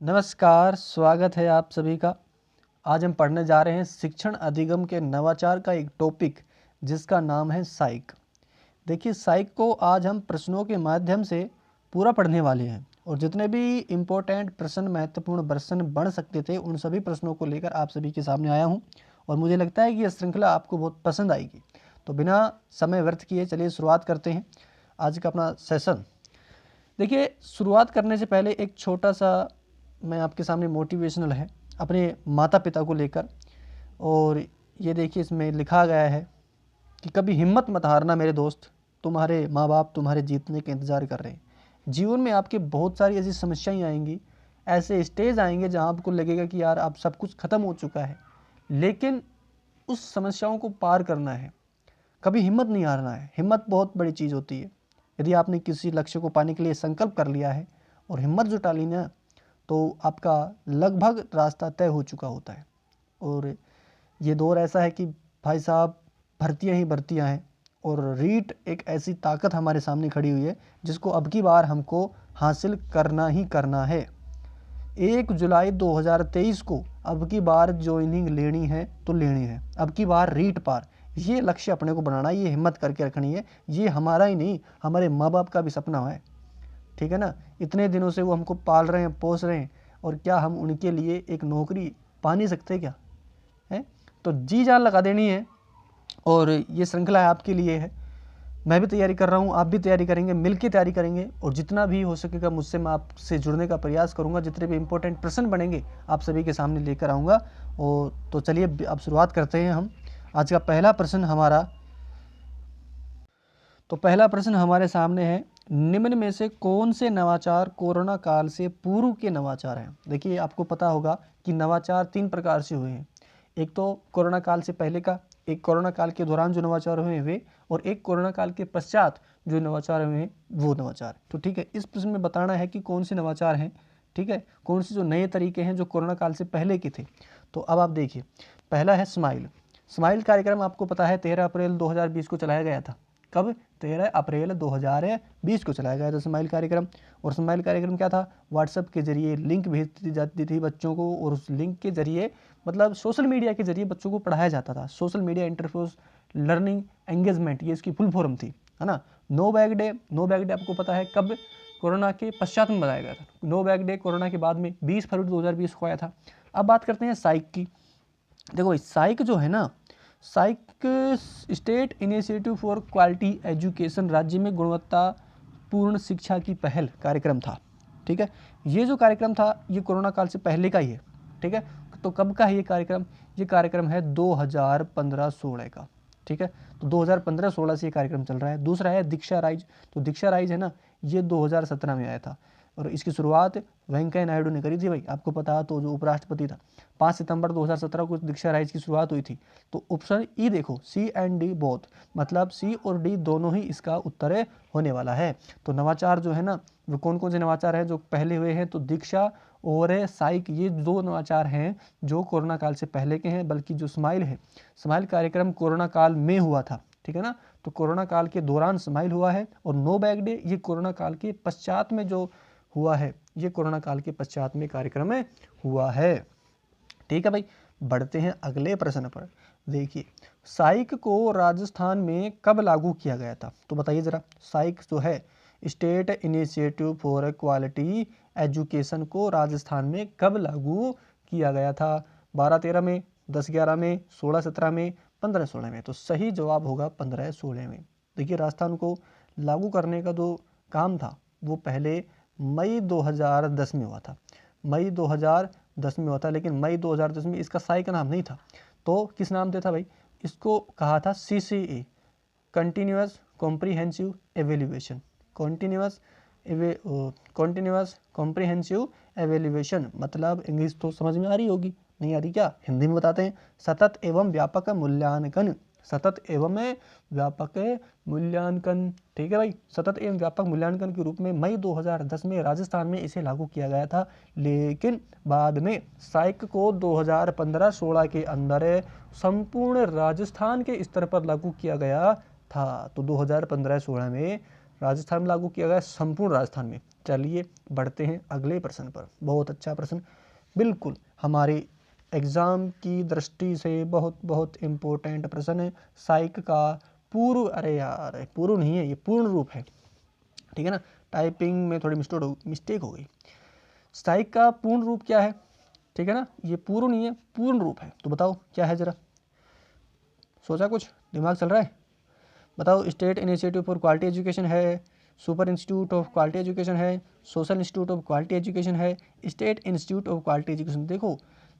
नमस्कार, स्वागत है आप सभी का। आज हम पढ़ने जा रहे हैं शिक्षण अधिगम के नवाचार का एक टॉपिक जिसका नाम है साइक। देखिए, साइक को आज हम प्रश्नों के माध्यम से पूरा पढ़ने वाले हैं और जितने भी इम्पोर्टेंट प्रश्न, महत्वपूर्ण प्रश्न बन सकते थे, उन सभी प्रश्नों को लेकर आप सभी के सामने आया हूँ और मुझे लगता है कि यह श्रृंखला आपको बहुत पसंद आएगी। तो बिना समय व्यर्थ किए चलिए शुरुआत करते हैं आज का अपना सेशन। देखिए, शुरुआत करने से पहले एक छोटा सा मैं आपके सामने मोटिवेशनल है अपने माता पिता को लेकर। और ये देखिए, इसमें लिखा गया है कि कभी हिम्मत मत हारना मेरे दोस्त, तुम्हारे माँ बाप तुम्हारे जीतने का इंतज़ार कर रहे हैं। जीवन में आपके बहुत सारी ऐसी समस्याएं आएंगी, ऐसे स्टेज आएंगे जहाँ आपको लगेगा कि यार अब सब कुछ ख़त्म हो चुका है, लेकिन उस समस्याओं को पार करना है। कभी हिम्मत नहीं हारना है। हिम्मत बहुत बड़ी चीज़ होती है। यदि आपने किसी लक्ष्य को पाने के लिए संकल्प कर लिया है और हिम्मत जुटा ली ना, तो आपका लगभग रास्ता तय हो चुका होता है। और ये दौर ऐसा है कि भाई साहब, भर्तियाँ ही भर्तियाँ हैं और रीट एक ऐसी ताकत हमारे सामने खड़ी हुई है जिसको अब की बार हमको हासिल करना ही करना है। 1 जुलाई 2023 को अब की बार ज्वाइनिंग लेनी है तो लेनी है। अब की बार रीट पार, ये लक्ष्य अपने को बनाना है, ये हिम्मत करके रखनी है। ये हमारा ही नहीं, हमारे माँ बाप का भी सपना है, ठीक है ना। इतने दिनों से वो हमको पाल रहे हैं, पोस रहे हैं, और क्या हम उनके लिए एक नौकरी पा नहीं सकते क्या? है तो जी जान लगा देनी है। और ये श्रृंखला आपके लिए है। मैं भी तैयारी कर रहा हूँ, आप भी तैयारी करेंगे, मिलकर तैयारी करेंगे और जितना भी हो सकेगा मुझसे मैं आपसे जुड़ने का प्रयास करूँगा। जितने भी इंपॉर्टेंट प्रश्न बनेंगे आप सभी के सामने लेकर आऊँगा। और तो चलिए अब शुरुआत करते हैं हम। आज का पहला प्रश्न हमारा, तो पहला प्रश्न हमारे सामने है, निम्न में से कौन से नवाचार कोरोना काल से पूर्व के नवाचार हैं? देखिए, आपको पता होगा कि नवाचार 3 प्रकार से हुए हैं। एक तो कोरोना काल से पहले का, एक कोरोना काल के दौरान जो नवाचार हुए वे, और एक कोरोना काल के पश्चात जो नवाचार हुए हैं वो नवाचार। तो ठीक है, इस प्रश्न में बताना है कि कौन से नवाचार हैं, ठीक है, कौन से जो नए तरीके हैं जो कोरोना काल से पहले के थे। तो अब आप देखिए, पहला है स्माइल। स्माइल कार्यक्रम आपको पता है 13 अप्रैल 2020 को चलाया गया था। कब? 13 अप्रैल 2020 को चलाया गया था स्माइल कार्यक्रम। और स्माइल कार्यक्रम क्या था? व्हाट्सएप के जरिए लिंक भेज दी जाती थी बच्चों को, और उस लिंक के जरिए, मतलब सोशल मीडिया के जरिए बच्चों को पढ़ाया जाता था। Social media interface learning engagement, ये इसकी फुल फॉर्म थी, है ना। No bag day, no bag day आपको पता है कब? कोरोना के पश्चात में बताया गया था। नो बैग डे कोरोना के बाद में 20 फरवरी 2020 को आया था। अब बात करते हैं साइक की। देखो, साइक जो है ना, SIQE state initiative for quality education, राज्य में गुणवत्तापूर्ण शिक्षा की पहल कार्यक्रम था, ठीक है। ये जो कार्यक्रम था ये कोरोना काल से पहले का ही है, ठीक है। तो कब का है ये कार्यक्रम? ये कार्यक्रम है 2015-16 का, ठीक है। तो 2015-16 से ये कार्यक्रम चल रहा है। दूसरा है दीक्षा राइज। तो दीक्षा राइज है ना, ये 2017 में आया था और इसकी शुरुआत वेंकैया नायडू ने करी थी। भाई आपको पता है, तो जो उपराष्ट्रपति था, 5 सितंबर 2017 को दीक्षा राइज की शुरुआत हुई थी। तो ऑप्शन ई देखो, सी एंड डी बोथ, मतलब सी और डी दोनों ही इसका उत्तर होने वाला है। तो नवाचार जो है ना, वो कौन कौन से नवाचार हैं जो पहले हुए हैं? तो दीक्षा और साइक, ये 2 नवाचार हैं जो कोरोना काल से पहले के हैं। बल्कि जो स्माइल है, स्माइल कार्यक्रम कोरोना काल में हुआ था, ठीक है ना। तो कोरोना काल के दौरान स्माइल हुआ है, और नो बैग डे ये कोरोना काल के पश्चात में जो हुआ है, ये कोरोना काल के पश्चात में कार्यक्रम में हुआ है, ठीक है भाई। बढ़ते हैं अगले प्रश्न पर। देखिए, साइक को राजस्थान में कब लागू किया गया था? तो बताइए जरा, साइक जो है state initiative for quality education को राजस्थान में कब लागू किया गया था? 12-13 में, 10-11 में, 16-17 में, 15-16 में? तो सही जवाब होगा 15-16 में। देखिए, राजस्थान को लागू करने का जो काम था वो पहले मई 2010 में हुआ था। मई 2010 में हुआ था, लेकिन मई 2010 में इसका साई का नाम नहीं था। तो किस नाम से था भाई? इसको कहा था CCE, continuous comprehensive evaluation. Continuous comprehensive evaluation, मतलब इंग्लिश तो समझ में आ रही होगी, नहीं आ रही क्या? हिंदी में बताते हैं। सतत एवं व्यापक मूल्यांकन, सतत एवं व्यापक मूल्यांकन, ठीक है भाई। सतत एवं व्यापक मूल्यांकन के रूप में मई 2010 में राजस्थान में इसे लागू किया गया था, लेकिन बाद में साइक को 2015-16 के अंदर संपूर्ण राजस्थान के स्तर पर लागू किया गया था। तो 2015-16 में राजस्थान में लागू किया गया, संपूर्ण राजस्थान में। चलिए बढ़ते हैं अगले प्रश्न पर। बहुत अच्छा प्रश्न, बिल्कुल हमारे एग्जाम की दृष्टि से बहुत बहुत इम्पोर्टेंट प्रश्न है। साइक का पूर्व, अरे यार पूर्व नहीं है, ये पूर्ण रूप है, ठीक है ना, टाइपिंग में थोड़ी मिस्टेक हो गई। साइक का पूर्ण रूप क्या है, ठीक है ना, ये पूर्व नहीं है, पूर्ण रूप है। तो बताओ क्या है, जरा सोचा, कुछ दिमाग चल रहा है, बताओ। State initiative for quality education है, super institute of quality education है, social institute of quality education है, state institute of quality education. देखो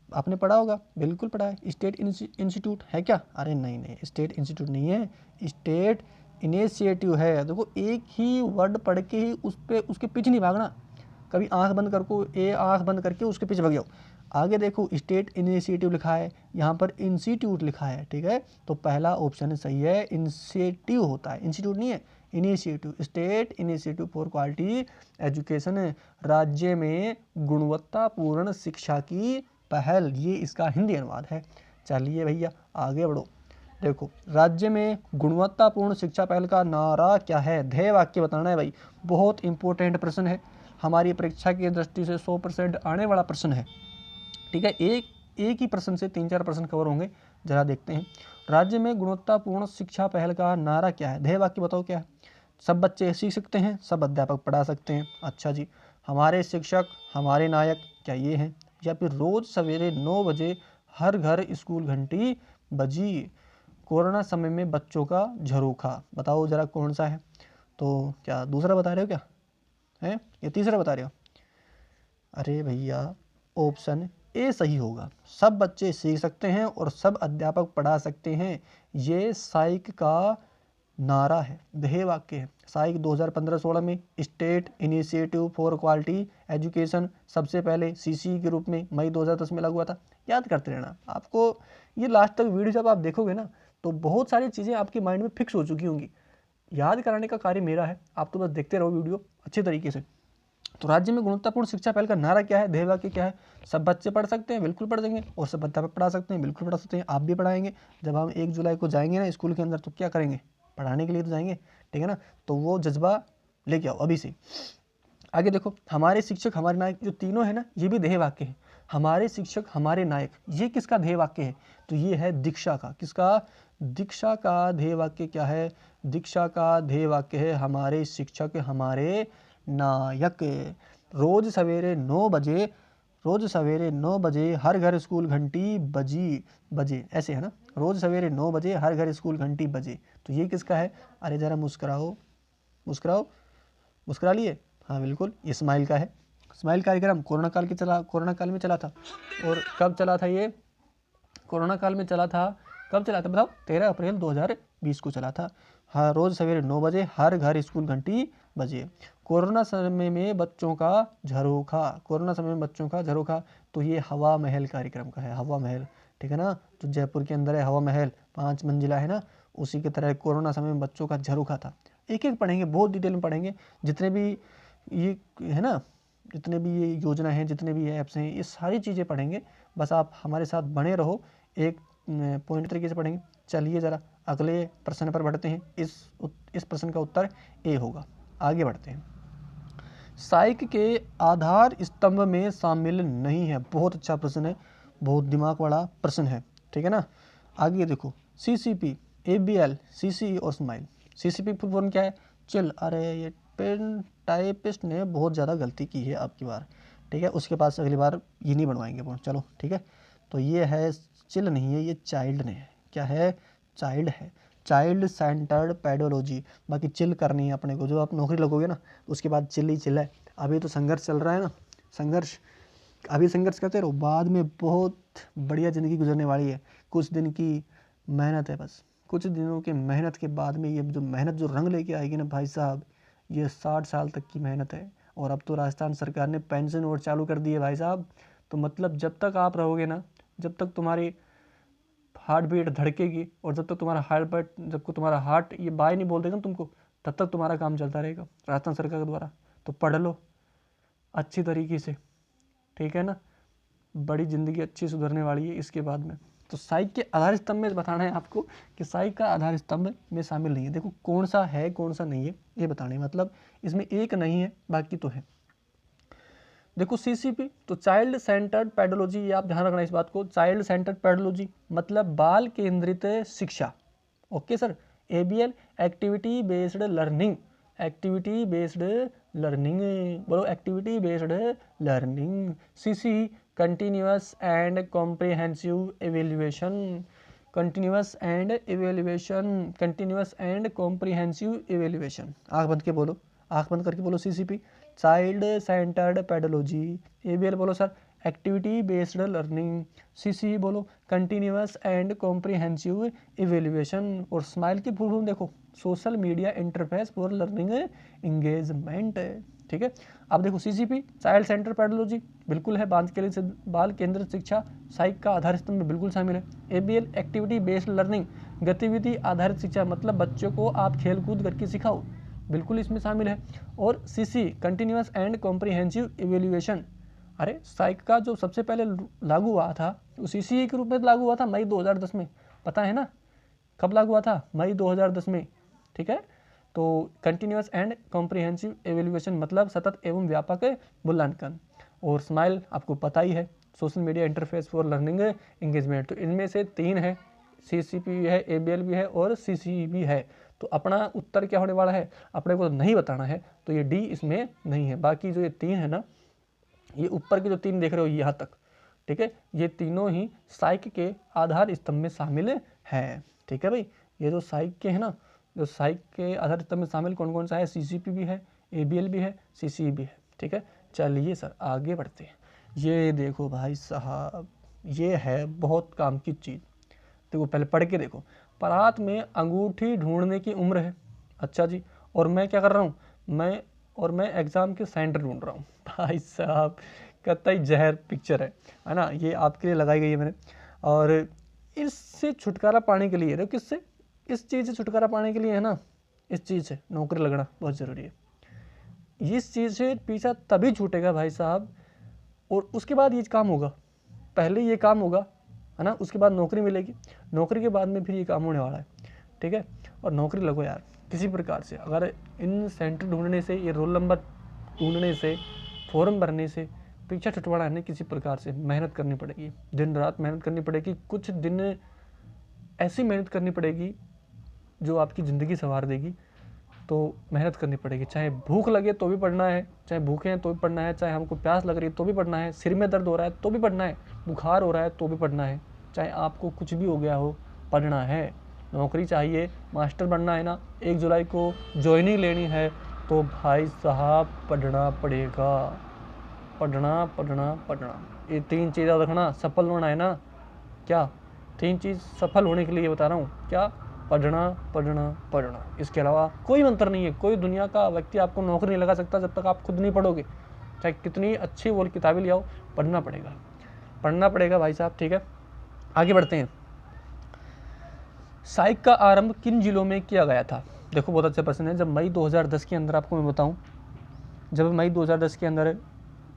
आपने पढ़ा होगा, बिल्कुल पढ़ा है। स्टेट इंस्टीट्यूट है क्या, अरे नहीं नहीं, स्टेट इंस्टीट्यूट नहीं है, स्टेट इनिशिएटिव है। देखो एक ही वर्ड पढ़ के ही उसके पीछे नहीं भागना, कभी आंख बंद आंख बंद करके उसके पीछे भाग जाओ। आगे देखो स्टेट इनिशिएटिव लिखा है, यहाँ पर इंस्टीट्यूट लिखा है, ठीक है, तो पहला ऑप्शन सही है, इंस्टीट्यूट होता है, इंस्टीट्यूट नहीं है, initiative. State initiative for quality education, राज्य में गुणवत्तापूर्ण शिक्षा की पहल, ये इसका हिंदी अनुवाद है। चलिए भैया आगे बढ़ो। देखो राज्य में गुणवत्तापूर्ण शिक्षा पहल का नारा क्या है, ध्येय वाक्य बताना है भाई। बहुत इंपॉर्टेंट प्रश्न है, हमारी परीक्षा की दृष्टि से 100% आने वाला प्रश्न है, ठीक है। एक ही प्रश्न से 3-4 प्रश्न कवर होंगे, जरा देखते हैं। राज्य में गुणवत्तापूर्ण शिक्षा पहल का नारा क्या है, ध्येय वाक्य बताओ क्या है। सब बच्चे सीख सकते हैं, सब अध्यापक पढ़ा सकते हैं, अच्छा जी। हमारे शिक्षक हमारे नायक, क्या ये हैं। या फिर रोज सवेरे 9 बजे हर घर स्कूल घंटी बजी, कोरोना समय में बच्चों का झरोखा, बताओ जरा कौन सा है। तो क्या दूसरा बता रहे हो क्या है, या तीसरा बता रहे हो। अरे भैया ऑप्शन ए सही होगा, सब बच्चे सीख सकते हैं और सब अध्यापक पढ़ा सकते हैं, ये साइक का नारा है, ध्येय वाक्य है। साइक 2015-16 में state initiative for quality education सबसे पहले सीसी के रूप में मई 2010 में लागू हुआ था। याद करते रहना, आपको ये लास्ट तक वीडियो जब आप देखोगे ना तो बहुत सारी चीज़ें आपके माइंड में फिक्स हो चुकी होंगी। याद कराने का कार्य मेरा है, आप तो बस देखते रहो वीडियो अच्छे तरीके से। तो राज्य में गुणवत्तापूर्ण शिक्षा पहल का नारा क्या है, ध्येय वाक्य क्या है। सब बच्चे पढ़ सकते हैं, बिल्कुल पढ़ देंगे, और सब अध्यापक पढ़ा सकते हैं, बिल्कुल पढ़ा सकते हैं, आप भी पढ़ाएंगे। जब हम 1 जुलाई को जाएंगे ना स्कूल के अंदर तो क्या करेंगे, पढ़ाने के लिए तो जाएंगे, ठीक है ना। तो वो जज्बा लेके आओ अभी से। आगे देखो, हमारे शिक्षक हमारे नायक, जो तीनों है ना ये भी ध्येय वाक्य है। हमारे शिक्षक हमारे नायक, ये किसका ध्येय वाक्य है, तो ये है दीक्षा का। किसका, दीक्षा का ध्येय वाक्य क्या है, दीक्षा का ध्येय वाक्य है हमारे शिक्षक हमारे नायक। रोज सवेरे 9 बजे हर घर स्कूल घंटी बजे, ऐसे है ना, रोज सवेरे 9 बजे हर घर स्कूल घंटी बजे, तो ये किसका है। अरे जरा मुस्कुराओ, मुस्कुरा लिए, हाँ बिल्कुल, ये स्माइल का है। स्माइल कार्यक्रम कोरोना काल में चला था। और कब चला था ये, कोरोना काल में चला था, कब चला था बताओ, 13 अप्रैल 2020 को चला था। हाँ, रोज सवेरे 9 बजे हर घर स्कूल घंटी बजे। कोरोना समय में बच्चों का झरोखा, तो ये हवा महल कार्यक्रम का है, हवा महल, ठीक है ना, जो जयपुर के अंदर है हवा महल, 5 मंजिला है ना, उसी की तरह कोरोना समय में बच्चों का झरोखा था। एक एक पढ़ेंगे, बहुत डिटेल में पढ़ेंगे, जितने भी ये है ना, जितने भी ये योजना है, जितने भी ऐप्स हैं, ये सारी चीज़ें पढ़ेंगे। बस आप हमारे साथ बने रहो, एक पॉइंट तरीके से पढ़ेंगे। चलिए ज़रा अगले प्रश्न पर बढ़ते हैं। इस प्रश्न का उत्तर ए होगा। आगे बढ़ते हैं। साइक के आधार स्तंभ में शामिल नहीं है, बहुत अच्छा प्रश्न है, बहुत दिमाग वाला प्रश्न है, ठीक है ना। आगे देखो, CCP, ABL, CC और स्माइल। CCP फुल फॉर्म क्या है, चिल, अरे ये पेन टाइपिस्ट ने बहुत ज़्यादा गलती की है आपकी बार, ठीक है, उसके पास अगली बार ये नहीं बनवाएंगे बोर्ड, चलो ठीक है। तो ये है चिल नहीं है, ये चाइल्ड ने है, क्या है, चाइल्ड है, चाइल्ड सेंटर्ड पेडोलॉजी। बाकी चिल करनी है अपने को, जो आप नौकरी लगोगे ना उसके बाद चिल ही चिल है। अभी तो संघर्ष चल रहा है ना, अभी संघर्ष करते रहो, बाद में बहुत बढ़िया ज़िंदगी गुजरने वाली है। कुछ दिन की मेहनत है, बस कुछ दिनों की मेहनत के बाद में ये जो मेहनत जो रंग लेके आएगी ना भाई साहब, ये 60 साल तक की मेहनत है। और अब तो राजस्थान सरकार ने पेंशन और चालू कर दी है भाई साहब, तो मतलब जब तक आप रहोगे ना, जब तक तुम्हारी हार्ट बीट धड़केगी, और जब तक तुम्हारा हार्ट ये बाय नहीं बोल देगा ना तुमको, तब तक तुम्हारा काम चलता रहेगा राजस्थान सरकार के द्वारा। तो पढ़ लो अच्छी तरीके से, ठीक है ना, बड़ी ज़िंदगी अच्छी सुधरने वाली है इसके बाद में। तो साइक के आधार स्तंभ में बताना है आपको कि साइक का आधार स्तंभ में शामिल नहीं है। देखो कौन सा है कौन सा नहीं है ये बताना है, मतलब इसमें एक नहीं है बाकी तो है। देखो सीसीपी तो चाइल्ड सेंटर्ड पेडोलॉजी, ये आप ध्यान रखना इस बात को, चाइल्ड सेंटर्ड पेडोलॉजी मतलब बाल केंद्रित शिक्षा। Okay sir. ABL activity based learning, activity based learning, बोलो activity based learning. CC continuous and comprehensive evaluation, continuous and evaluation, continuous and comprehensive evaluation. आंख बंद के बोलो, आंख बंद करके बोलो CCP child centred pedology. ABL बोलो sir activity based learning. CC बोलो कंटिन्यूअस एंड कॉम्प्रिहेंसिव इवेल्युएशन। और स्माइल की फुल फॉर्म देखो social media interface for learning engagement. ठीक है। अब देखो सीसीपी चाइल्ड सेंटर पेडोलॉजी बिल्कुल है, बाल केंद्रित शिक्षा साइक का आधार स्तंभ में बिल्कुल शामिल है। एबीएल एक्टिविटी बेस्ड लर्निंग गतिविधि आधारित शिक्षा मतलब बच्चों को आप खेल कूद करके सिखाओ, बिल्कुल इसमें शामिल है। और CC continuous and comprehensive evaluation, अरे साइक का जो सबसे पहले लागू हुआ था वो सीसी के रूप में लागू हुआ था मई 2010 में, पता है ना कब लागू हुआ था? मई 2010 में। ठीक है। तो कंटिन्यूअस एंड कॉम्प्रिहेंसिव एवेल्युएशन मतलब सतत एवं व्यापक मूल्यांकन। और स्माइल आपको पता ही है social media interface for learning engagement. तो इनमें से तीन है, सीसीपी भी है, एबीएल भी है और सीसी भी है। तो अपना उत्तर क्या होने वाला है, अपने को नहीं बताना है, तो ये डी इसमें नहीं है। बाकी जो ये तीन है ना, ये ऊपर के जो तीन देख रहे हो यहाँ तक, ठीक है, ये तीनों ही साइक के आधार स्तंभ में शामिल है। ठीक है भाई, ये जो साइक के है ना, जो साइक के आधार स्तंभ में शामिल कौन कौन सा है, सीसीपी भी है, एबीएल भी है, सीसी भी है। ठीक है। चलिए सर आगे बढ़ते हैं। ये देखो भाई साहब, ये है बहुत काम की चीज़। देखो पहले पढ़ के देखो। परात में अंगूठी ढूंढने की उम्र है। अच्छा जी। और मैं क्या कर रहा हूँ, मैं एग्जाम के सेंटर ढूंढ रहा हूँ। भाई साहब कतई जहर पिक्चर है ना, ये आपके लिए लगाई गई है मैंने। और इससे छुटकारा पाने के लिए, देखो किससे, इस चीज़ से छुटकारा पाने के लिए है ना, इस चीज़ से नौकरी लगना बहुत ज़रूरी है। इस चीज़ से पीछा तभी छूटेगा भाई साहब, और उसके बाद ये काम होगा, पहले ये काम होगा है ना, उसके बाद नौकरी मिलेगी, नौकरी के बाद में फिर ये काम होने वाला है। ठीक है। और नौकरी लगो यार किसी प्रकार से, अगर इन सेंटर ढूंढने से, ये रोल नंबर ढूंढने से, फॉर्म भरने से पीछा छुटवाना है, किसी प्रकार से मेहनत करनी पड़ेगी, दिन रात मेहनत करनी पड़ेगी, कुछ दिन ऐसी मेहनत करनी पड़ेगी जो आपकी ज़िंदगी संवार देगी। तो मेहनत करनी पड़ेगी, चाहे भूख लगे तो भी पढ़ना है, चाहे भूखे हैं तो भी पढ़ना है, चाहे हमको प्यास लग रही है तो भी पढ़ना है, सिर में दर्द हो रहा है तो भी पढ़ना है, बुखार हो रहा है तो भी पढ़ना है, चाहे आपको कुछ भी हो गया हो पढ़ना है। नौकरी चाहिए, मास्टर बनना है ना, 1 जुलाई को ज्वाइनिंग लेनी है, तो भाई साहब पढ़ना पड़ेगा, पढ़ना पढ़ना पढ़ना। ये 3 चीज़ें रखना, सफल होना है ना, क्या 3 चीज़ सफल होने के लिए बता रहा हूँ, क्या, पढ़ना पढ़ना पढ़ना। इसके अलावा कोई मंत्र नहीं है, कोई दुनिया का व्यक्ति आपको नौकरी नहीं लगा सकता जब तक आप खुद नहीं पढ़ोगे, चाहे कितनी अच्छी वो किताबें ले आओ, पढ़ना पड़ेगा, पढ़ना पड़ेगा भाई साहब। ठीक है। आगे बढ़ते हैं। साइक का आरंभ किन जिलों में किया गया था? देखो बहुत अच्छा प्रश्न है। जब मई 2010 के अंदर, आपको मैं बताऊं, जब मई 2010 के अंदर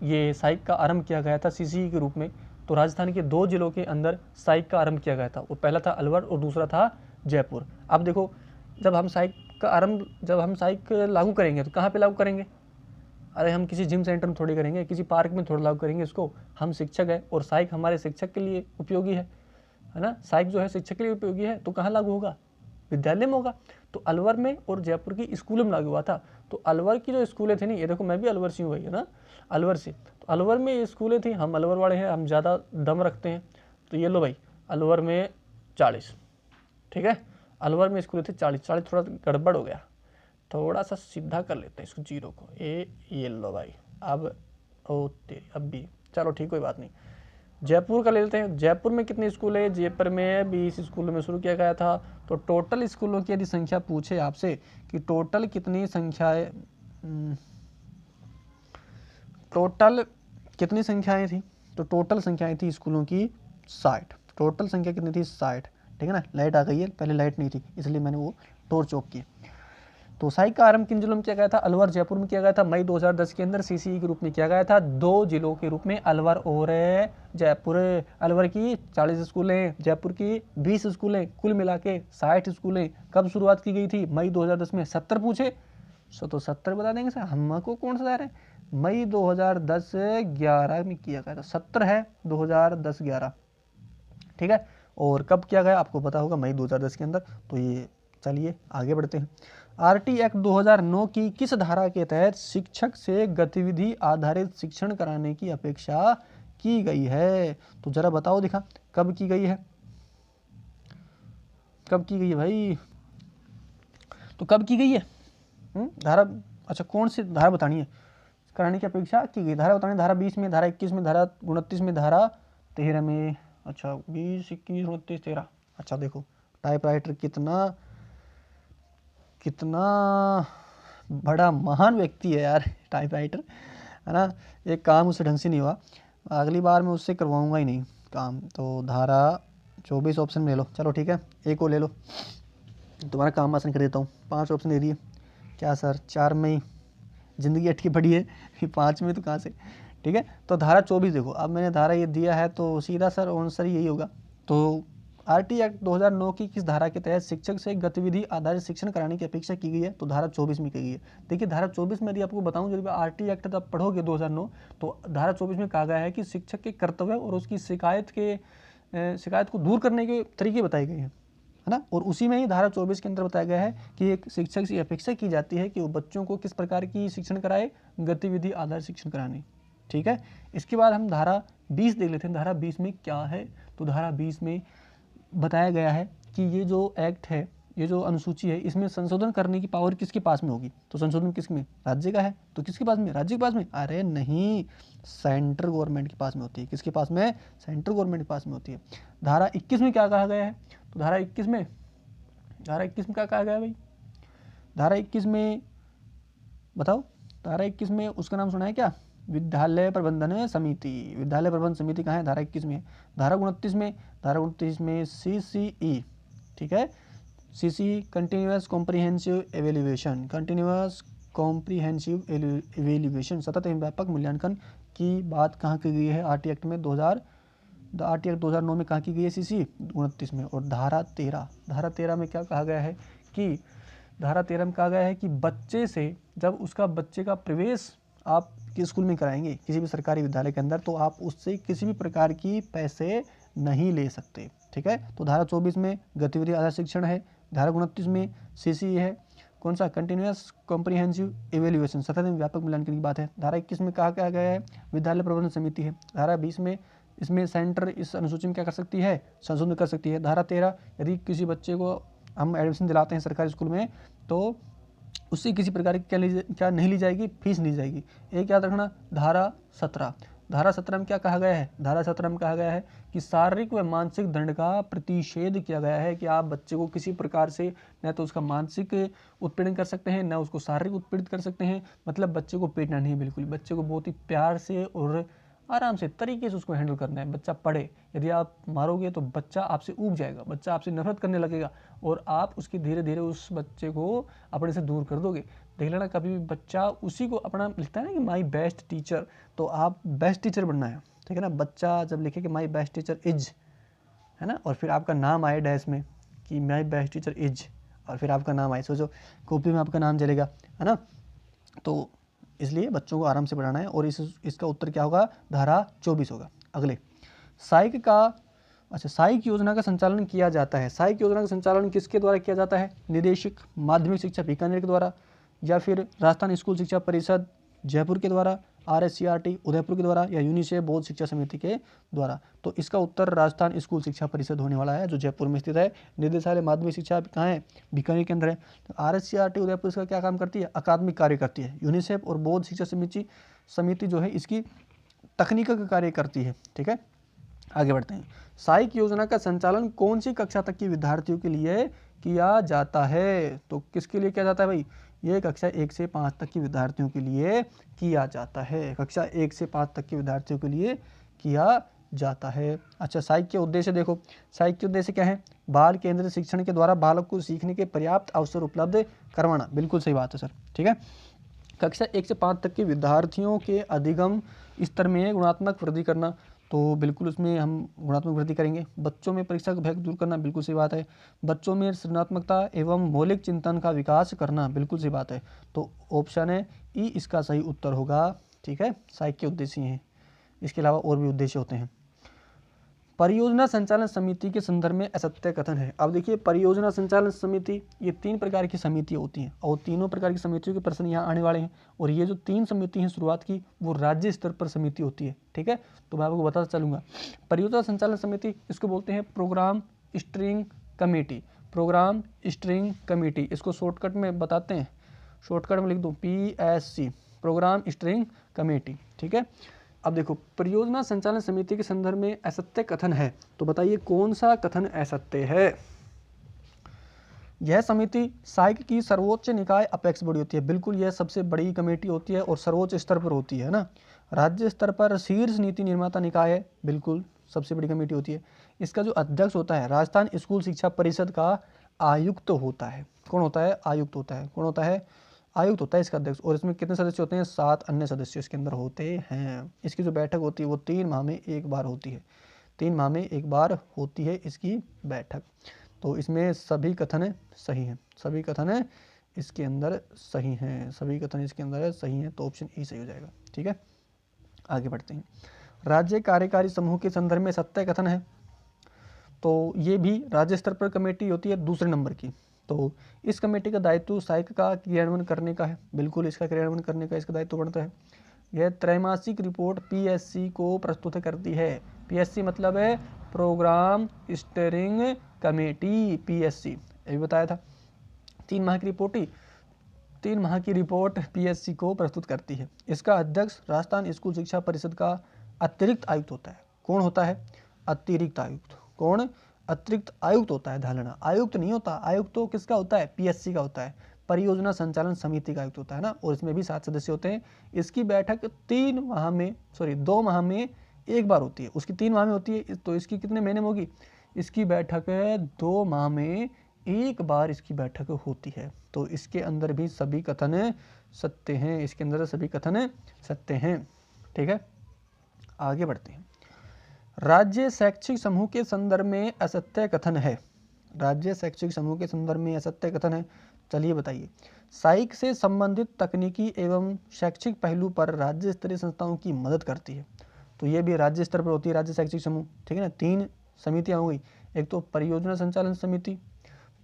ये साइक का आरंभ किया गया था सीसी के रूप में, तो राजस्थान के 2 जिलों के अंदर साइक का आरंभ किया गया था। वो पहला था अलवर और दूसरा था जयपुर। अब देखो जब हम साइक लागू करेंगे तो कहाँ पे लागू करेंगे? अरे हम किसी जिम सेंटर में थोड़ी करेंगे, किसी पार्क में थोड़ा लागू करेंगे इसको। हम शिक्षक हैं और साइक हमारे शिक्षक के लिए उपयोगी है ना, साइक जो है शिक्षक के लिए उपयोगी है, तो कहाँ लागू होगा? विद्यालय में होगा। तो अलवर में और जयपुर की स्कूलों में लागू हुआ था। तो अलवर की जो स्कूलें थी नहीं, ये देखो मैं भी अलवर से हूँ भाई, है ना, अलवर से। तो अलवर में ये स्कूलें थी, हम अलवर वाले हैं, हम ज़्यादा दम रखते हैं, तो ये लो भाई अलवर में 40। ठीक है। अलवर में स्कूलें थे 40 थोड़ा गड़बड़ हो गया, थोड़ा सा सीधा कर लेते हैं इसको, 0 को, ये लो भाई। अब ओ तेरी, अब भी चलो ठीक, कोई बात नहीं। जयपुर का ले लेते हैं। जयपुर में कितने स्कूल है? जयपुर में 20 स्कूलों में शुरू किया गया था। तो टोटल स्कूलों की यदि संख्या पूछे आपसे कि टोटल कितनी संख्याएं, टोटल कितनी संख्याएं थी, तो टोटल संख्याएं थी स्कूलों की 60। टोटल संख्या कितनी थी? 60। ठीक है ना। लाइट आ गई है, पहले लाइट नहीं थी इसलिए मैंने वो टॉर्च ऑफ की। तो साइक का आरंभ किन जिलों में किया गया था? अलवर जयपुर में किया गया था मई 2010 के अंदर सीसीई के रूप में किया गया था। 2 जिलों के रूप में, अलवर और जयपुर। अलवर की 40 स्कूलें, जयपुर की 20 स्कूलें, कुल मिला के 60 स्कूलें। कब शुरुआत की गई थी? मई 2010 में। 70 पूछे तो 70 बता देंगे सर, हमको कौन सा है? मई 2010-11 में किया गया था। 70 है 2010-11, ठीक है। और कब किया गया आपको पता होगा, मई 2010 के अंदर। तो ये चलिए आगे बढ़ते हैं। आरटी एक्ट 2009 की किस धारा के तहत शिक्षक से गतिविधि आधारित शिक्षण कराने की अपेक्षा की गई है? तो जरा बताओ दिखा, कब की गई है? कब की गई है भाई? तो कब की गई है धारा? अच्छा, कौन सी धारा बतानी है? कराने की अपेक्षा की गई धारा बतानी। धारा 20 में, धारा 21 में, धारा 29 में, धारा 13 में। अच्छा, 20, 21, 29, 13। अच्छा देखो, टाइपराइटर कितना बड़ा महान व्यक्ति है यार, टाइपराइटर, है ना। एक काम उससे ढंग से नहीं हुआ, अगली बार मैं उससे करवाऊंगा ही नहीं काम। तो धारा 24 ऑप्शन ले लो, चलो ठीक है, एक और ले लो, तुम्हारा काम आसान कर देता हूँ। 5 ऑप्शन दे दिए क्या सर? 4 में ही ज़िंदगी अटकी पड़ी है, 5 में तो कहाँ से? ठीक है, तो धारा 24 देखो, अब मैंने धारा ये दिया है तो सीधा सर आंसर यही होगा। तो आरटी एक्ट 2009 की किस धारा के तहत शिक्षक से गतिविधि आधारित शिक्षण कराने की अपेक्षा की गई है? तो धारा 24 में की गई है। देखिए धारा 24 में यदि आपको बताऊं, जब आरटी एक्ट तब पढ़ोगे 2009, तो धारा 24 में कहा गया है कि शिक्षक के कर्तव्य और उसकी शिकायत को दूर करने के तरीके बताए गए हैं, है ना। और उसी में ही धारा 24 के अंदर बताया गया है कि एक शिक्षक से अपेक्षा की जाती है कि वो बच्चों को किस प्रकार की शिक्षण कराए? गतिविधि आधारित शिक्षण कराने, ठीक है। इसके बाद हम धारा 20 देख लेते हैं। धारा 20 में क्या है? तो धारा 20 में बताया गया है कि ये जो एक्ट है, ये जो अनुसूची है, इसमें संशोधन करने की पावर किसके पास में होगी? तो संशोधन किसमें? राज्य का है। तो किसके पास में? राज्य के पास में? अरे नहीं, सेंट्रल गवर्नमेंट के पास में होती है। किसके पास में? सेंट्रल गवर्नमेंट के पास में होती है। धारा 21 में क्या कहा गया है? तो धारा 21 में क्या कहा गया है भाई? धारा 21 में बताओ, धारा 21 में उसका नाम सुना है क्या? विद्यालय प्रबंधन समिति। विद्यालय प्रबंधन समिति कहाँ है? धारा 21 में। धारा 29 में CCE, ठीक है, CCE कंटिन्यूअस कॉम्प्रिहेंसिव एवेल्यूएशन, सतत एवं व्यापक मूल्यांकन की बात कहाँ की गई है? आरटी एक्ट में 2009 में कहाँ की गई है? CCE 29 में। और धारा 13 में क्या कहा गया है कि धारा 13 में कहा गया है कि बच्चे से, जब उसका बच्चे का प्रवेश आप किस स्कूल में कराएंगे, किसी भी सरकारी विद्यालय के अंदर, तो आप उससे किसी भी प्रकार की पैसे नहीं ले सकते, ठीक है। तो धारा 24 में गतिविधि आधारित शिक्षण है। धारा 29 में CCE है, कौन सा? कंटिन्यूअस कॉम्प्रिहेंसिव एवेल्यूएशन, सतत एवं व्यापक मूल्यांकन की बात है। धारा 21 में कहा गया है विद्यालय प्रबंधन समिति है। धारा 20 में इसमें सेंटर इस अनुसूची में क्या कर सकती है? संशोधन कर सकती है। धारा 13, यदि किसी बच्चे को हम एडमिशन दिलाते हैं सरकारी स्कूल में, तो उससे किसी प्रकार की क्या नहीं ली जाएगी? फीस नहीं ली जाएगी। एक याद रखना। धारा 17 में क्या कहा गया है? धारा 17 में कहा गया है कि शारीरिक व मानसिक दंड का प्रतिषेध किया गया है, कि आप बच्चे को किसी प्रकार से न तो उसका मानसिक उत्पीड़न कर सकते हैं, न उसको शारीरिक उत्पीड़ित कर सकते हैं। मतलब बच्चे को पीटना नहीं, बिल्कुल बच्चे को बहुत ही प्यार से और आराम से तरीके से उसको हैंडल करना है। बच्चा पढ़े, यदि आप मारोगे तो बच्चा आपसे ऊब जाएगा, बच्चा आपसे नफरत करने लगेगा, और आप उसकी धीरे धीरे उस बच्चे को अपने से दूर कर दोगे। देख लेना, कभी भी बच्चा उसी को अपना लिखता है ना कि माई बेस्ट टीचर, तो आप बेस्ट टीचर बनना है, ठीक है ना। बच्चा जब लिखे कि माई बेस्ट टीचर इज, है ना, और फिर आपका नाम आए डैश में कि माई बेस्ट टीचर इज, और फिर आपका नाम आए, सोचो कॉपी में आपका नाम चलेगा, है ना। तो इसलिए बच्चों को आराम से पढ़ाना है। और इसका उत्तर क्या होगा? धारा 24 होगा। अगले, साइक योजना का संचालन किया जाता है। साइक योजना का संचालन किसके द्वारा किया जाता है? निदेशक माध्यमिक शिक्षा बीकानेर के द्वारा, या फिर राजस्थान स्कूल शिक्षा परिषद जयपुर के द्वारा, RSCRT उदयपुर के द्वारा, या यूनिसेफ बोर्ड शिक्षा समिति के द्वारा। तो इसका उत्तर राजस्थान स्कूल शिक्षा परिषद होने वाला है, जो जयपुर में स्थित है। निदेशालय माध्यमिक शिक्षा कहाँ है? बीकानेर के अंदर है। तो RSCRT उदयपुर इसका क्या काम करती है? अकादमिक कार्य करती है। यूनिसेफ और बोर्ड शिक्षा समिति जो है इसकी तकनीकी का कार्य करती है, ठीक है। आगे बढ़ते हैं। साइक योजना का संचालन कौन सी कक्षा तक के विद्यार्थियों के लिए किया जाता है? तो किसके लिए किया जाता है भाई? ये कक्षा 1 से 5 तक के विद्यार्थियों के लिए किया जाता है। कक्षा 1 से 5 तक के विद्यार्थियों के लिए किया जाता है। अच्छा, साइक के उद्देश्य देखो, साइक के उद्देश्य क्या है? बाल केंद्रित शिक्षण के द्वारा बालक को सीखने के पर्याप्त अवसर उपलब्ध करवाना। बिल्कुल सही बात है सर, ठीक है। कक्षा 1 से 5 तक के विद्यार्थियों के अधिगम स्तर में गुणात्मक वृद्धि करना, तो बिल्कुल उसमें हम गुणात्मक वृद्धि करेंगे। बच्चों में परीक्षा का भय दूर करना, बिल्कुल सही बात है। बच्चों में सृजनात्मकता एवं मौलिक चिंतन का विकास करना, बिल्कुल सही बात है। तो ऑप्शन है ई इसका सही उत्तर होगा, ठीक है। साइक के उद्देश्य हैं, इसके अलावा और भी उद्देश्य होते हैं। परियोजना संचालन समिति के संदर्भ में असत्य कथन है। अब देखिए, परियोजना संचालन समिति, ये 3 प्रकार की समिति होती हैं और तीनों प्रकार की समितियों के प्रश्न यहाँ आने वाले हैं। और ये जो 3 समिति हैं शुरुआत की, वो राज्य स्तर पर समिति होती है, ठीक है। तो मैं आपको बताता चलूँगा। परियोजना संचालन समिति, इसको बोलते हैं program steering committee. Program steering committee, इसको शॉर्टकट में बताते हैं, शॉर्टकट में लिख दो PSC, प्रोग्राम स्टीयरिंग कमेटी, ठीक है। अब देखो, परियोजना संचालन समिति के संदर्भ में असत्य कथन है, तो बताइए कौन सा कथन असत्य है? यह समिति साइक की सर्वोच्च निकाय अपेक्ष बड़ी होती है। बिल्कुल, यह सबसे बड़ी कमेटी होती है और सर्वोच्च स्तर पर होती है ना। राज्य स्तर पर शीर्ष नीति निर्माता निकाय है, बिल्कुल सबसे बड़ी कमेटी होती है। इसका जो अध्यक्ष होता है, राजस्थान स्कूल शिक्षा परिषद का आयुक्त होता है। कौन होता है? आयुक्त होता है। कौन होता है? आयुक्त होता है इसका अध्यक्ष। और इसमें कितने सदस्य होते हैं? 7 अन्य सदस्य इसके अंदर होते हैं। इसकी जो बैठक होती है वो 3 माह में एक बार होती है। 3 माह में एक बार होती है इसकी बैठक। तो इसमें सभी कथन सही हैं, सभी कथन इसके अंदर सही हैं, सभी कथन इसके अंदर सही हैं। तो ऑप्शन ई सही हो जाएगा, ठीक है। आगे बढ़ते हैं। राज्य कार्यकारी समूह के संदर्भ में सत्य कथन है, तो ये भी राज्य स्तर पर कमेटी होती है दूसरे नंबर की। तो इस कमेटी का दायित्व साइक का क्रियान्वयन करने का है। बिल्कुल, इसका क्रियान्वयन करने का इसका दायित्व बनता है। यह त्रैमासिक रिपोर्ट PSC को प्रस्तुत करती है। PSC मतलब है प्रोग्राम स्टीयरिंग कमेटी, PSC, ये बताया था। 3 माह की रिपोर्ट 3 माह की रिपोर्ट PSC को प्रस्तुत करती है। इसका अध्यक्ष राजस्थान स्कूल शिक्षा परिषद का अतिरिक्त आयुक्त होता है। कौन होता है? अतिरिक्त आयुक्त। कौन? अतिरिक्त आयुक्त होता है। ध्यान लेना, आयुक्त नहीं होता। आयुक्त तो किसका होता है? PSC का होता है। परियोजना संचालन समिति का आयुक्त होता है ना, और इसमें भी 7 सदस्य होते हैं। इसकी बैठक 2 माह में एक बार होती है। उसकी 3 माह में होती है, तो इसकी कितने महीने में होगी? इसकी बैठक 2 माह में एक बार इसकी बैठक होती है। तो इसके अंदर भी सभी कथन सत्य हैं, इसके अंदर सभी कथन सत्य हैं, ठीक है। आगे बढ़ते हैं। राज्य शैक्षिक समूह के संदर्भ में असत्य कथन है। राज्य शैक्षिक समूह के संदर्भ में असत्य कथन है, चलिए बताइए। साइक से संबंधित तकनीकी एवं शैक्षिक पहलू पर राज्य स्तरीय संस्थाओं की मदद करती है। तो ये भी राज्य स्तर पर होती है, राज्य शैक्षिक समूह, ठीक है ना। 3 समितियां हो गई, एक तो परियोजना संचालन समिति,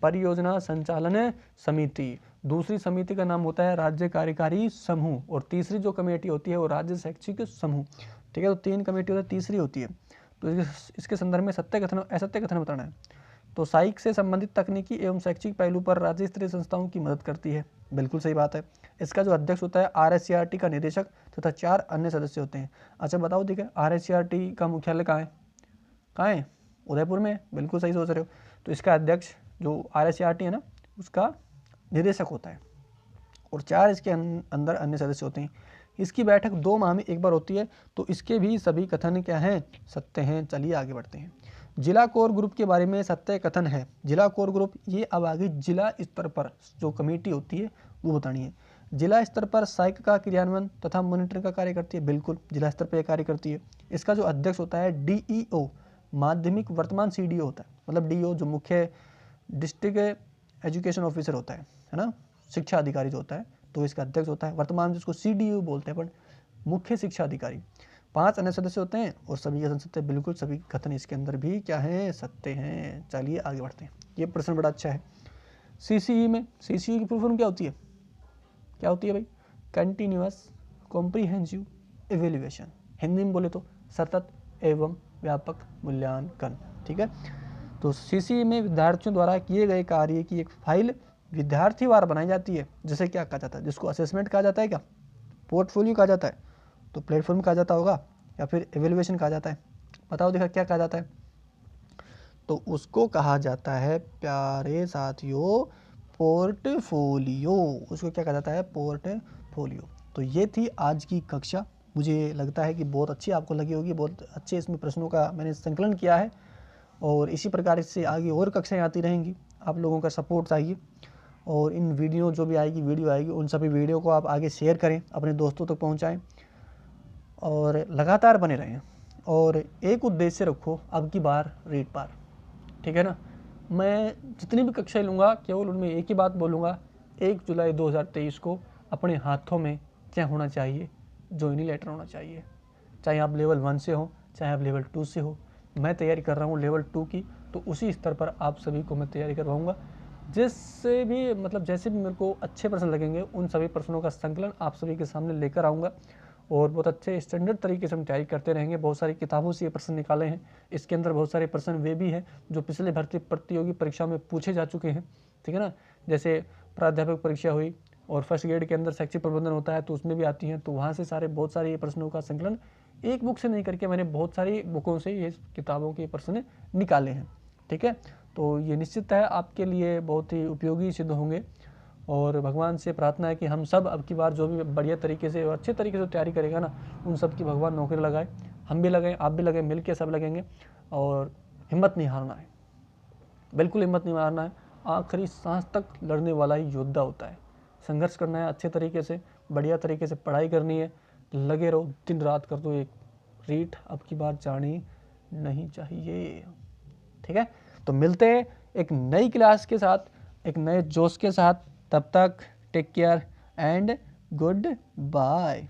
परियोजना संचालन समिति, दूसरी समिति का नाम होता है राज्य कार्यकारी समूह, और तीसरी जो कमेटी होती है वो राज्य शैक्षिक समूह, ठीक है। तो 3 कमेटी होती है, तीसरी होती है। तो इसके संदर्भ में सत्य कथन असत्य कथन बताना है। तो साइक से संबंधित तकनीकी एवं शैक्षिक पहलू पर राज्य स्तरीय संस्थाओं की मदद करती है, बिल्कुल सही बात है। इसका जो अध्यक्ष होता है RSCRT का निदेशक तथा 4 अन्य सदस्य होते हैं। अच्छा बताओ, ठीक है, RSCRT का मुख्यालय कहाँ है? कहाँ है? उदयपुर में, बिल्कुल सही सोच रहे हो। तो इसका अध्यक्ष जो RSCRT है ना, उसका निदेशक होता है, और 4 इसके अंदर अन्य सदस्य होते हैं। इसकी बैठक 2 माह में एक बार होती है। तो इसके भी सभी कथन क्या हैं? सत्य हैं। चलिए आगे बढ़ते हैं। जिला कोर ग्रुप के बारे में सत्य कथन है। जिला कोर ग्रुप, ये अब आगे जिला स्तर पर जो कमेटी होती है वो बतानी है। जिला स्तर पर साइक का क्रियान्वयन तथा मॉनिटरिंग का कार्य करती है। बिल्कुल, जिला स्तर पर कार्य करती है। इसका जो अध्यक्ष होता है DEO, माध्यमिक वर्तमान CDO होता है, मतलब DO जो मुख्य डिस्ट्रिक्ट एजुकेशन ऑफिसर होता है ना, शिक्षा अधिकारी जो होता है, तो इसका अध्यक्ष होता है। वर्तमान जिसको CDO बोलते हैं, पर मुख्य शिक्षा अधिकारी। 5 अन्य सदस्य होते हैं और सभी कथन सत्य, बिल्कुल सभी कथन इसके अंदर भी क्या है? सत्य हैं। चलिए आगे बढ़ते हैं। ये प्रश्न बड़ा अच्छा है। CCE में, CCE की फुल फॉर्म क्या होती है? क्या होती है भाई? कंटिन्यूअस कॉम्प्रिहेंसिव इवेल्युएशन, हिंदी में बोले तो सतत एवं व्यापक मूल्यांकन, ठीक है। तो CCE में विद्यार्थियों द्वारा किए गए कार्य की एक फाइल विद्यार्थीवार बनाई जाती है, जिसे क्या कहा जाता है? जिसको असेसमेंट कहा जाता है, क्या पोर्टफोलियो कहा जाता है, तो प्लेटफॉर्म कहा जाता होगा, या फिर एवेल्युएशन कहा जाता है? बताओ देखा, क्या कहा जाता है? तो उसको कहा जाता है प्यारे साथियों पोर्टफोलियो। उसको क्या कहा जाता है? पोर्टफोलियो। तो ये थी आज की कक्षा। मुझे लगता है कि बहुत अच्छी आपको लगी होगी, बहुत अच्छे इसमें प्रश्नों का मैंने संकलन किया है और इसी प्रकार से आगे और कक्षाएं आती रहेंगी। आप लोगों का सपोर्ट चाहिए और इन वीडियो जो भी आएगी वीडियो आएगी उन सभी वीडियो को आप आगे शेयर करें, अपने दोस्तों तक पहुंचाएं और लगातार बने रहें और एक उद्देश्य रखो, अब की बार रीड पार, ठीक है ना। मैं जितनी भी कक्षाएं लूँगा केवल उनमें एक ही बात बोलूँगा, 1 जुलाई 2023 को अपने हाथों में क्या होना चाहिए, ज्वाइनिंग लेटर होना चाहिए। चाहे आप लेवल 1 से हो, चाहे आप लेवल 2 से हो। मैं तैयारी कर रहा हूँ लेवल 2 की, तो उसी स्तर पर आप सभी को मैं तैयारी करवाऊँगा। जिससे भी मतलब जैसे भी मेरे को अच्छे प्रश्न लगेंगे उन सभी प्रश्नों का संकलन आप सभी के सामने लेकर आऊँगा और बहुत अच्छे स्टैंडर्ड तरीके से हम तैयारी करते रहेंगे। बहुत सारी किताबों से ये प्रश्न निकाले हैं, इसके अंदर बहुत सारे प्रश्न वे भी हैं जो पिछले भर्ती प्रतियोगी परीक्षा में पूछे जा चुके हैं, ठीक है ना। जैसे प्राध्यापक परीक्षा हुई और फर्स्ट ग्रेड के अंदर शैक्षिक प्रबंधन होता है तो उसमें भी आती हैं, तो वहाँ से सारे बहुत सारे ये प्रश्नों का संकलन एक बुक से नहीं करके मैंने बहुत सारी बुकों से ये किताबों के प्रश्न निकाले हैं, ठीक है। तो ये निश्चित है आपके लिए बहुत ही उपयोगी सिद्ध होंगे और भगवान से प्रार्थना है कि हम सब अब की बार जो भी बढ़िया तरीके से और अच्छे तरीके से तैयारी करेगा ना, उन सब की भगवान नौकरी लगाए, हम भी लगाएं, आप भी लगाएं, मिल के सब लगेंगे और हिम्मत नहीं हारना है, बिल्कुल हिम्मत नहीं हारना है। आखिरी सांस तक लड़ने वाला ही योद्धा होता है। संघर्ष करना है अच्छे तरीके से, बढ़िया तरीके से पढ़ाई करनी है, लगे रहो, दिन रात कर दो, एक रीट अब की बार जानी नहीं चाहिए, ठीक है। तो मिलते हैं एक नई क्लास के साथ, एक नए जोश के साथ। तब तक take care and good bye.